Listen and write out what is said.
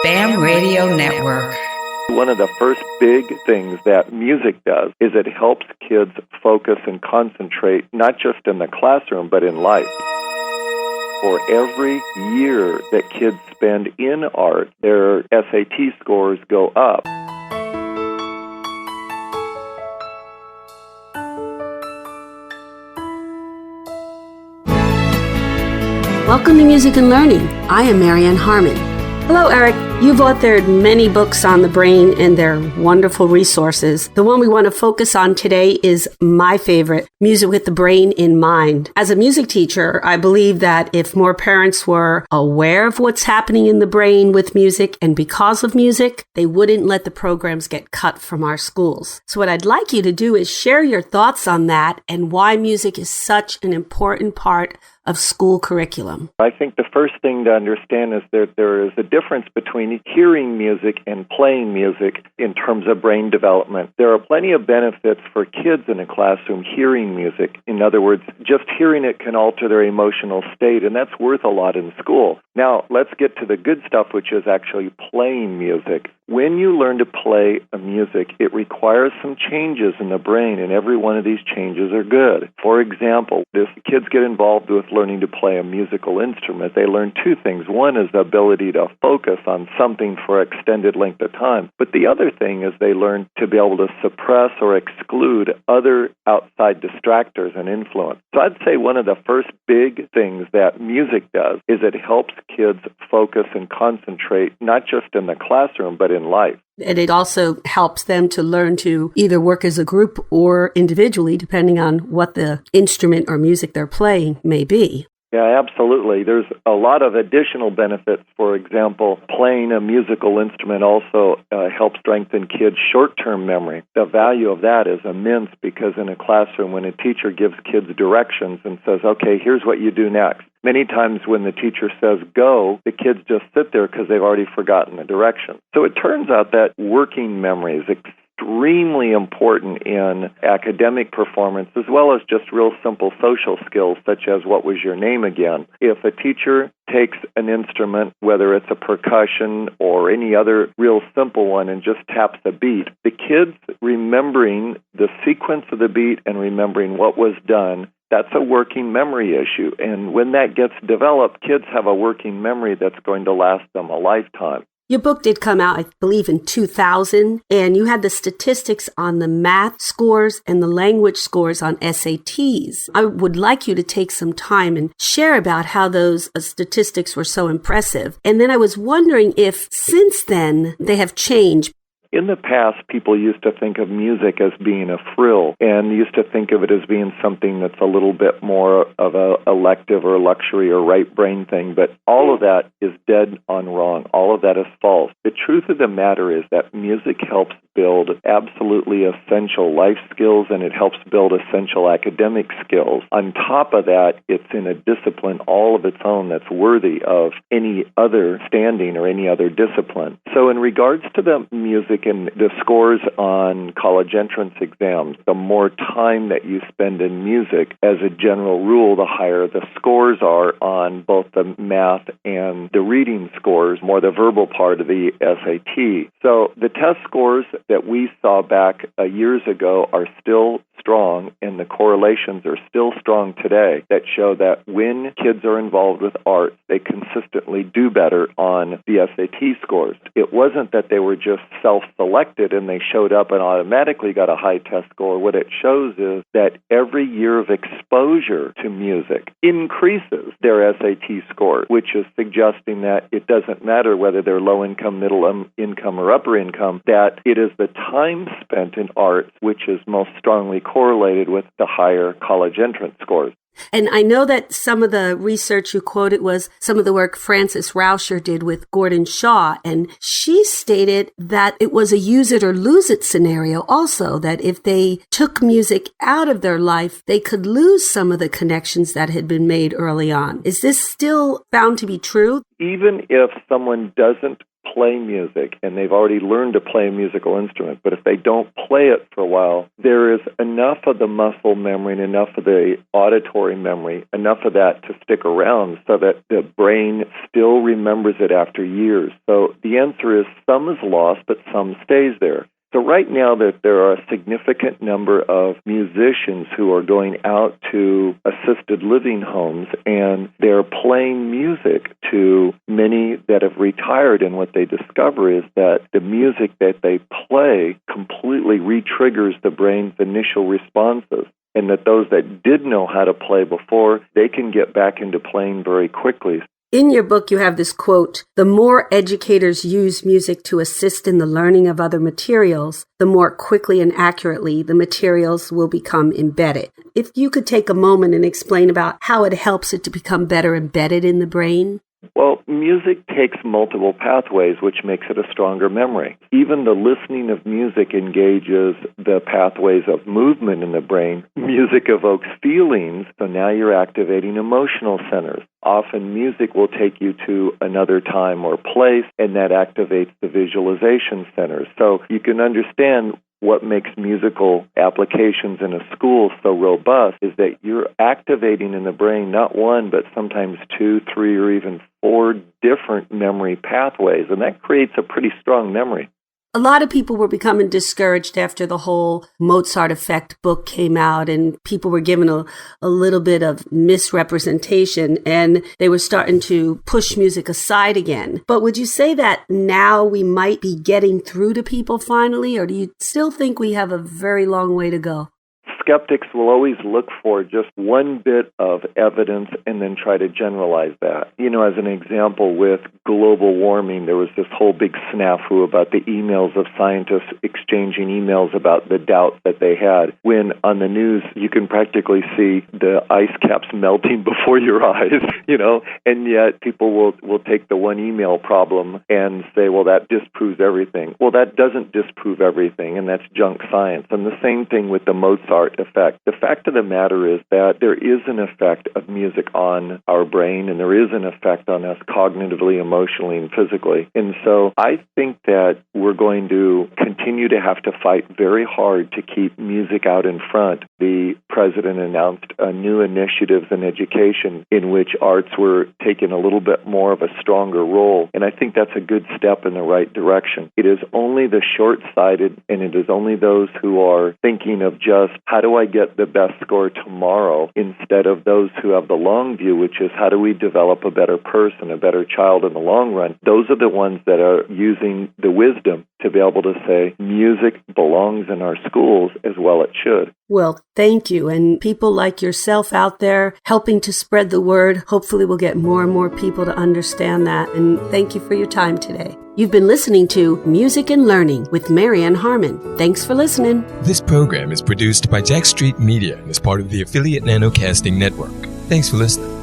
BAM Radio Network. One of the first big things that music does is it helps kids focus and concentrate, not just in the classroom, but in life. For every year that kids spend in art, their SAT scores go up. Welcome to Music and Learning. I am Marianne Harmon. Hello, Eric. You've authored many books on the brain and their wonderful resources. The one we want to focus on today is my favorite, Music with the Brain in Mind. As a music teacher, I believe that if more parents were aware of what's happening in the brain with music and because of music, they wouldn't let the programs get cut from our schools. So what I'd like you to do is share your thoughts on that and why music is such an important part of school curriculum. I think the first thing to understand is that there is a difference between hearing music and playing music in terms of brain development. There are plenty of benefits for kids in a classroom hearing music. In other words, just hearing it can alter their emotional state, and that's worth a lot in school. Now, let's get to the good stuff, which is actually playing music. When you learn to play a music, it requires some changes in the brain, and every one of these changes are good. For example, if kids get involved with learning to play a musical instrument, they learn two things. One is the ability to focus on something for an extended length of time. But the other thing is they learn to be able to suppress or exclude other outside distractors and influence. So I'd say one of the first big things that music does is it helps kids focus and concentrate, not just in the classroom, but in life. And it also helps them to learn to either work as a group or individually, depending on what the instrument or music they're playing may be. Yeah, absolutely. There's a lot of additional benefits. For example, playing a musical instrument also helps strengthen kids' short-term memory. The value of that is immense because in a classroom, when a teacher gives kids directions and says, okay, here's what you do next, many times when the teacher says go, the kids just sit there because they've already forgotten the direction. So it turns out that working memory is extremely important in academic performance as well as just real simple social skills such as what was your name again. If a teacher takes an instrument, whether it's a percussion or any other real simple one, and just taps the beat, the kids remembering the sequence of the beat and remembering what was done, that's a working memory issue. And when that gets developed, kids have a working memory that's going to last them a lifetime. Your book did come out, I believe, in 2000, and you had the statistics on the math scores and the language scores on SATs. I would like you to take some time and share about how those statistics were so impressive. And then I was wondering if since then they have changed. In the past, people used to think of music as being a frill and used to think of it as being something that's a little bit more of a elective or luxury or right brain thing, but all of that is dead on wrong. All of that is false. The truth of the matter is that music helps build absolutely essential life skills and it helps build essential academic skills. On top of that, it's in a discipline all of its own that's worthy of any other standing or any other discipline. So in regards to the music and the scores on college entrance exams, the more time that you spend in music, as a general rule, the higher the scores are on both the math and the reading scores, more the verbal part of the SAT. So the test scores that we saw back years ago are still strong, and the correlations are still strong today that show that when kids are involved with art, they consistently do better on the SAT scores. It wasn't that they were just self-selected and they showed up and automatically got a high test score. What it shows is that every year of exposure to music increases their SAT score, which is suggesting that it doesn't matter whether they're low income, middle income, or upper income, that it is the time spent in art which is most strongly correlated with the higher college entrance scores. And I know that some of the research you quoted was some of the work Frances Rauscher did with Gordon Shaw, and she stated that it was a use it or lose it scenario also, that if they took music out of their life, they could lose some of the connections that had been made early on. Is this still found to be true? Even if someone doesn't play music and they've already learned to play a musical instrument, but if they don't play it for a while, there is enough of the muscle memory and enough of the auditory memory, enough of that to stick around so that the brain still remembers it after years. So the answer is some is lost, but some stays there. So right now that there are a significant number of musicians who are going out to assisted living homes and they're playing music to many that have retired, and what they discover is that the music that they play completely re-triggers the brain's initial responses, and that those that did know how to play before, they can get back into playing very quickly. In your book, you have this quote, "The more educators use music to assist in the learning of other materials, the more quickly and accurately the materials will become embedded." If you could take a moment and explain about how it helps it to become better embedded in the brain. Well, music takes multiple pathways, which makes it a stronger memory. Even the listening of music engages the pathways of movement in the brain. Music evokes feelings, so now you're activating emotional centers. Often music will take you to another time or place, and that activates the visualization centers. So you can understand what makes musical applications in a school so robust is that you're activating in the brain not one, but sometimes 2, 3, or even 4 different memory pathways, and that creates a pretty strong memory. A lot of people were becoming discouraged after the whole Mozart Effect book came out, and people were given a little bit of misrepresentation, and they were starting to push music aside again. But would you say that now we might be getting through to people finally, or do you still think we have a very long way to go? Skeptics will always look for just one bit of evidence and then try to generalize that. As an example, with global warming, there was this whole big snafu about the emails of scientists exchanging emails about the doubt that they had, when on the news you can practically see the ice caps melting before your eyes, and yet people will take the one email problem and say, well, that disproves everything. Well, that doesn't disprove everything, and that's junk science. And the same thing with the Mozart effect. The fact of the matter is that there is an effect of music on our brain, and there is an effect on us cognitively, emotionally, and physically. And so I think that we're going to continue to have to fight very hard to keep music out in front. The president announced new initiatives in education in which arts were taking a little bit more of a stronger role, and I think that's a good step in the right direction. It is only the short-sighted, and it is only those who are thinking of just how do I get the best score tomorrow, instead of those who have the long view, which is how do we develop a better person, a better child in the long run. Those are the ones that are using the wisdom to be able to say music belongs in our schools as well it should. Well, thank you. And people like yourself out there helping to spread the word. Hopefully we'll get more and more people to understand that. And thank you for your time today. You've been listening to Music and Learning with Marianne Harmon. Thanks for listening. This program is produced by Jack Street Media and is part of the affiliate Nanocasting Network. Thanks for listening.